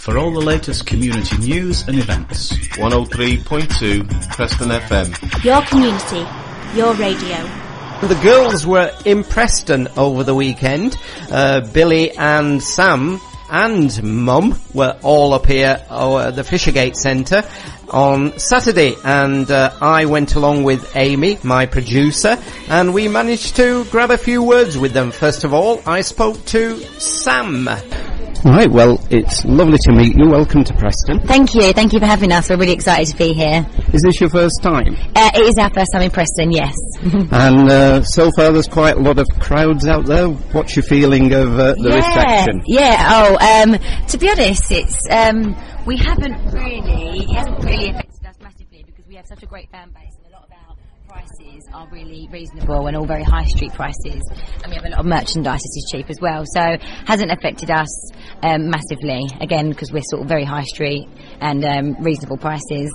for all the latest community news and events. 103.2 Preston FM. Your community, your radio. The girls were in Preston over the weekend. Billy and Sam and Mum were all up here at the Fishergate Centre on Saturday, and I went along with Amy, my producer, and we managed to grab a few words with them. First of all, I spoke to Sam. Right, well, it's lovely to meet you. Welcome to Preston. Thank you for having us. We're really excited to be here. Is this your first time? It is our first time in Preston, yes. And so far there's quite a lot of crowds out there. What's your feeling of the reception? To be honest, it's it hasn't really affected us massively because we have such a great fan base, and a lot of our prices are really reasonable and all very high street prices, and we have a lot of merchandise that is cheap as well, so hasn't affected us massively, again because we're sort of very high street and reasonable prices.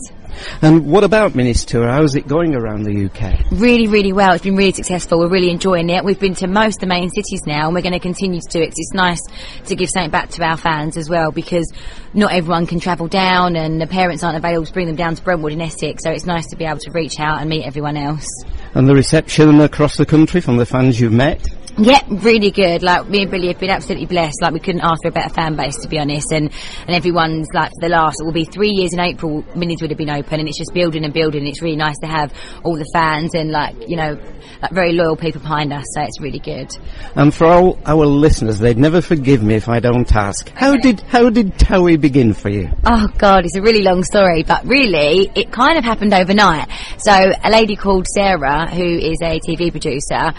And what about Minnie's tour? How's it going around the UK? Really, really well. It's been really successful. We're really enjoying it. We've been to most of the main cities now, and we're going to continue to do it. It's nice to give something back to our fans as well, because not everyone can travel down, and the parents aren't available to bring them down to Brentwood in Essex, so it's nice to be able to reach out and meet everyone else. And the reception across the country from the fans you've met? Yeah, really good. Like, me and Billy have been absolutely blessed. Like, we couldn't ask for a better fan base, to be honest. And everyone's, like, for the last, it will be 3 years in April, Minnie's would have been open, and it's just building and building. It's really nice to have all the fans and, like, you know, like, very loyal people behind us, so it's really good. And for all our listeners, they'd never forgive me if I don't ask. How did TOWIE begin for you? Oh, God, it's a really long story, but really, it kind of happened overnight. So, a lady called Sarah, who is a TV producer,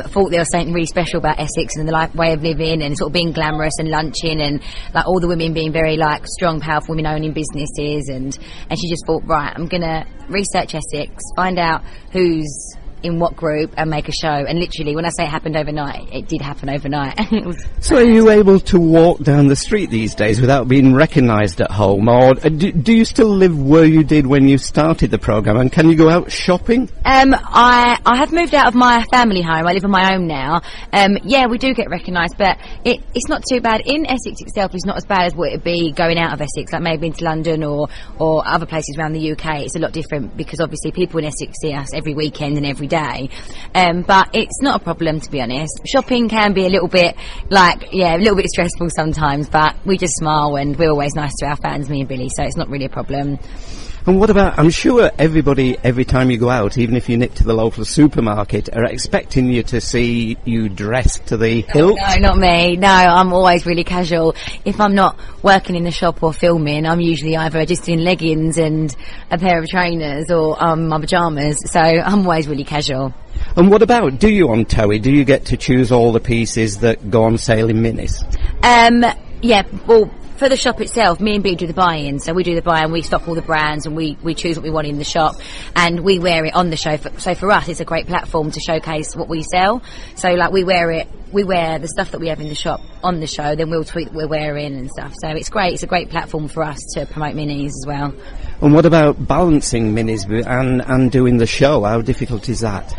thought there was something really special about Essex and the way of living and sort of being glamorous and lunching and like all the women being very like strong, powerful women owning businesses, and she just thought, right, I'm gonna research Essex, find out who's in what group and make a show. And literally, when I say it happened overnight, it did happen overnight. So are you able to walk down the street these days without being recognised at home, or do you still live where you did when you started the programme, and can you go out shopping? I have moved out of my family home. I live on my own now. Yeah, we do get recognised, but it's not too bad. In Essex itself, it's not as bad as what it'd be going out of Essex, like maybe into London or other places around the UK. It's a lot different because obviously people in Essex see us every weekend and every day. But it's not a problem, to be honest. Shopping can be a little bit stressful sometimes, but we just smile, and we're always nice to our fans, me and Billy, so it's not really a problem. And what about, I'm sure everybody, every time you go out, even if you nip to the local supermarket, are expecting you to see you dressed to the hilt? No, not me. No, I'm always really casual. If I'm not working in the shop or filming, I'm usually either just in leggings and a pair of trainers or my pyjamas, so I'm always really casual. And what about, do you on TOWIE, do you get to choose all the pieces that go on sale in Minnie's? Yeah, well, for the shop itself, me and Billy do the buy-in. So we do the buy-in, we stock all the brands, and we choose what we want in the shop, and we wear it on the show. So for us, it's a great platform to showcase what we sell. So like we wear the stuff that we have in the shop on the show, then we'll tweet what we're wearing and stuff. So it's great. It's a great platform for us to promote Minnie's as well. And what about balancing Minnie's and doing the show? How difficult is that?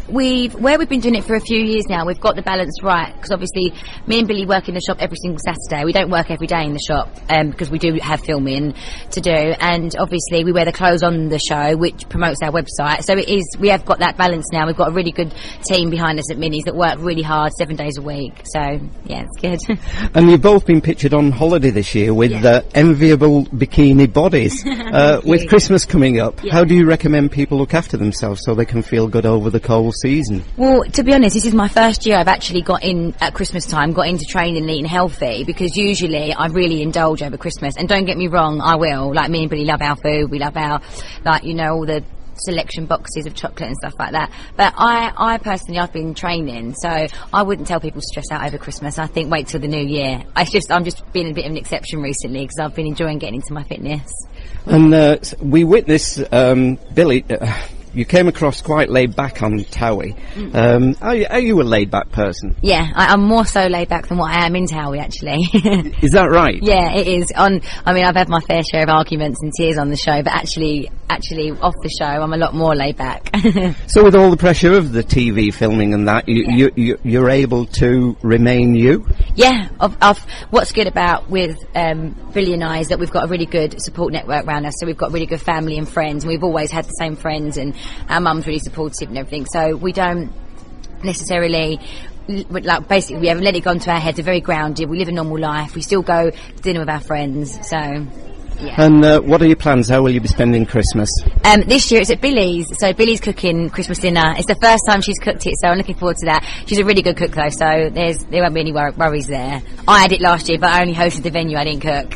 We've been doing it for a few years now, we've got the balance right, because obviously me and Billy work in the shop every single Saturday. We don't work every day in the shop because we do have filming to do, and obviously we wear the clothes on the show, which promotes our website. So we have got that balance now. We've got a really good team behind us at Minnie's that work really hard 7 days a week, so yeah, it's good. And you've both been pictured on holiday this year with enviable bikini bodies. With Christmas coming up, how do you recommend people look after themselves so they can feel good over the cold season? Well, to be honest, this is my first year I've actually got into training and eating healthy, because usually I really indulge over Christmas, and don't get me wrong, I will, like, me and Billy love our food, we love our, like, you know, all the selection boxes of chocolate and stuff like that, but I personally, I've been training, so I wouldn't tell people to stress out over Christmas. I think wait till the new year. I'm just being a bit of an exception recently because I've been enjoying getting into my fitness. And we witnessed Billy you came across quite laid back on TOWIE. Are you a laid back person? Yeah, I'm more so laid back than what I am in TOWIE, actually. Is that right? Yeah, it is. I've had my fair share of arguments and tears on the show, but actually off the show, I'm a lot more laid back. So with all the pressure of the TV filming and that, you're able to remain you? Yeah, what's good about with Billie and I is that we've got a really good support network around us, so we've got really good family and friends, and we've always had the same friends, and our mum's really supportive and everything, so we don't necessarily... Like, basically, we haven't let it go into our heads. We're very grounded. We live a normal life. We still go to dinner with our friends, so... Yeah. And what are your plans? How will you be spending Christmas? This year it's at Billie's. So Billie's cooking Christmas dinner. It's the first time she's cooked it, so I'm looking forward to that. She's a really good cook though, so there won't be any worries there. I had it last year, but I only hosted the venue. I didn't cook.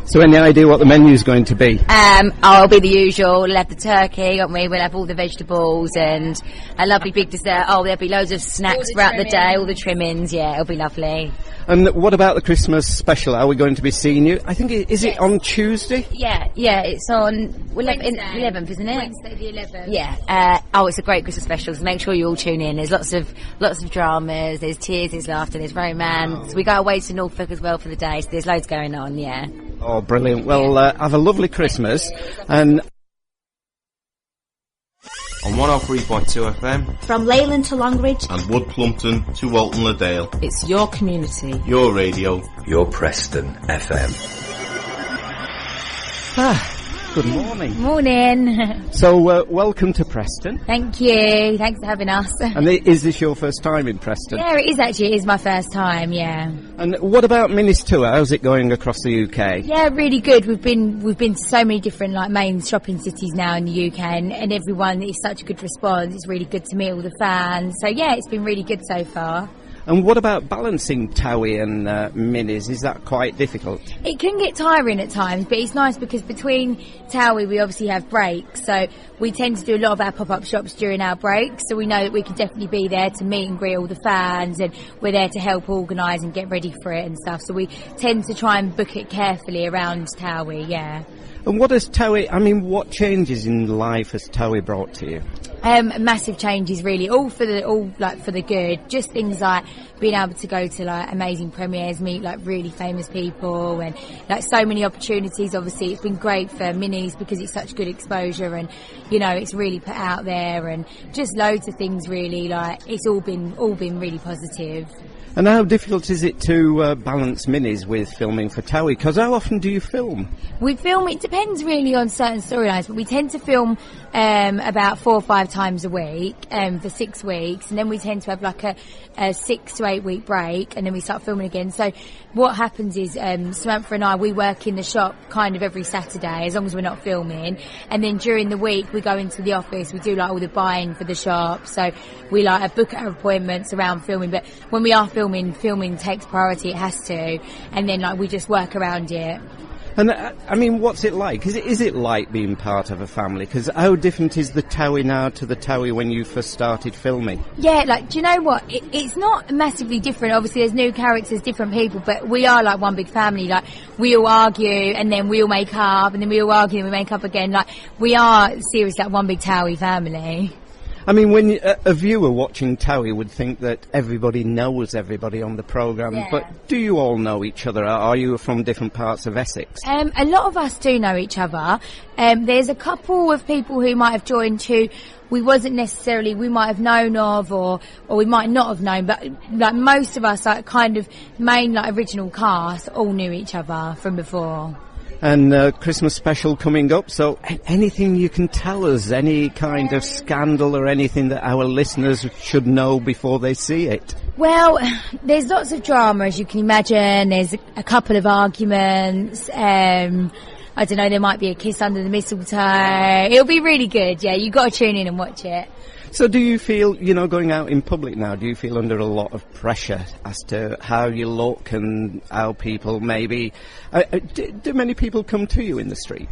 So any idea what the menu's going to be? It'll be the usual. We'll have the turkey, won't we? We'll have all the vegetables and a lovely big dessert. Oh, there'll be loads of snacks throughout the day, all the trimmings. Yeah, it'll be lovely. And what about the Christmas special? Are we going to be seeing you? I think is it on Tuesday? Yeah, it's on 11th, isn't it? Wednesday the 11th. Yeah. It's a great Christmas special, so make sure you all tune in. There's lots of dramas, there's tears, there's laughter, there's romance. We go away to Norfolk as well for the day, so there's loads going on, yeah. Oh, brilliant. Well, have a lovely Christmas. And On 103.2 FM. From Leyland to Longridge. And Wood Plumpton to Walton Le Dale. It's your community. Your radio. Your Preston FM. Good morning. Morning. So, welcome to Preston. Thank you. Thanks for having us. And is this your first time in Preston? Yeah, it is actually. It is my first time, yeah. And what about Minnie's tour? How's it going across the UK? Yeah, really good. We've been to so many different main shopping cities now in the UK, and everyone is such a good response. It's really good to meet all the fans. So yeah, it's been really good so far. And what about balancing TOWIE and Minnie's? Is that quite difficult? It can get tiring at times, but it's nice because between TOWIE we obviously have breaks, so we tend to do a lot of our pop-up shops during our breaks, so we know that we can definitely be there to meet and greet all the fans, and we're there to help organise and get ready for it and stuff, so we tend to try and book it carefully around TOWIE, yeah. And what has TOWIE, what changes in life has TOWIE brought to you? Massive changes really, all for the good. Just things like being able to go to amazing premieres, meet really famous people, and so many opportunities. Obviously it's been great for Minnie's because it's such good exposure, and it's really put out there, and just loads of things really. It's all been really positive. And how difficult is it to balance Minnie's with filming for TOWIE? Because how often do you film? We film, it depends really on certain storylines, but we tend to film about 4 or 5 times a week for 6 weeks, and then we tend to have a 6 to 8 week break, and then we start filming again. So what happens is Samantha and I, we work in the shop kind of every Saturday, as long as we're not filming, and then during the week we go into the office, we do all the buying for the shop, so we book our appointments around filming, but when we are filming takes priority, it has to, and then we just work around it. And what's it like? Is it like being part of a family? Because how different is the TOWIE now to the TOWIE when you first started filming? Yeah, do you know what? It's not massively different. Obviously, there's new characters, different people, but we are one big family. We all argue, and then we all make up, and then we all argue, and we make up again. We are seriously one big TOWIE family. When a viewer watching TOWIE would think that everybody knows everybody on the programme, yeah. But do you all know each other? Are you from different parts of Essex? A lot of us do know each other. There's a couple of people who might have joined who we might have known of, or we might not have known, but most of us, kind of main original cast, all knew each other from before. And Christmas special coming up, so anything you can tell us, any kind of scandal or anything that our listeners should know before they see it? Well, there's lots of drama, as you can imagine. There's a couple of arguments. I don't know, there might be a kiss under the mistletoe. It'll be really good, yeah. You've got to tune in and watch it. So do you feel, going out in public now, do you feel under a lot of pressure as to how you look and how people maybe... do many people come to you in the street?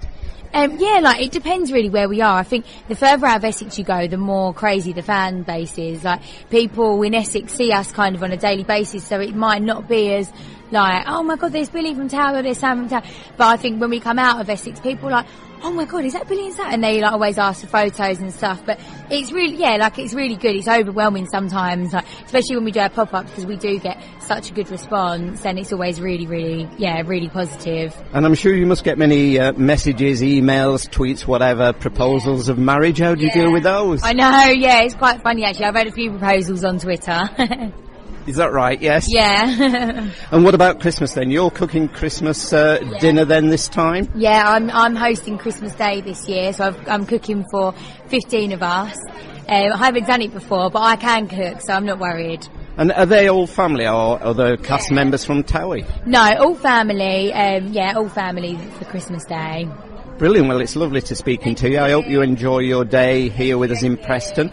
Yeah, it depends really where we are. I think the further out of Essex you go, the more crazy the fan base is. People in Essex see us kind of on a daily basis, so it might not be as oh my God, there's Billie from TOWIE, or there's Sam from TOWIE. But I think when we come out of Essex, people are oh my God, is that Billie and Sam? And they like always ask for photos and stuff. But it's really, it's really good. It's overwhelming sometimes, like, especially when we do our pop-up, because we do get such a good response, and it's always really, really, really positive. And I'm sure you must get many messages, emails, tweets, whatever, proposals of marriage. How do you deal with those? I know, it's quite funny actually. I've had a few proposals on Twitter. Is that right? Yes. Yeah. And what about Christmas then? You're cooking Christmas dinner then this time? Yeah, I'm hosting Christmas Day this year, so I'm cooking for 15 of us. I haven't done it before, but I can cook, so I'm not worried. And are they all family, or are the cast members from TOWIE? No, all family. All family for Christmas Day. Brilliant. Well, it's lovely to speaking to you. I hope you enjoy your day here with us in Preston.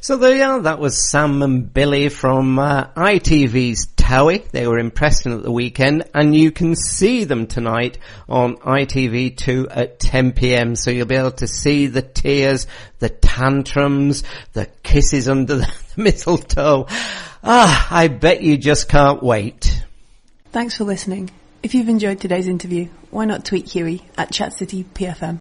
So there you are, that was Sam and Billie from ITV's TOWIE. They were in Preston at the weekend, and you can see them tonight on ITV2 at 10 p.m. So you'll be able to see the tears, the tantrums, the kisses under the mistletoe. I bet you just can't wait. Thanks for listening. If you've enjoyed today's interview, why not tweet Hughie at ChatCityPFM.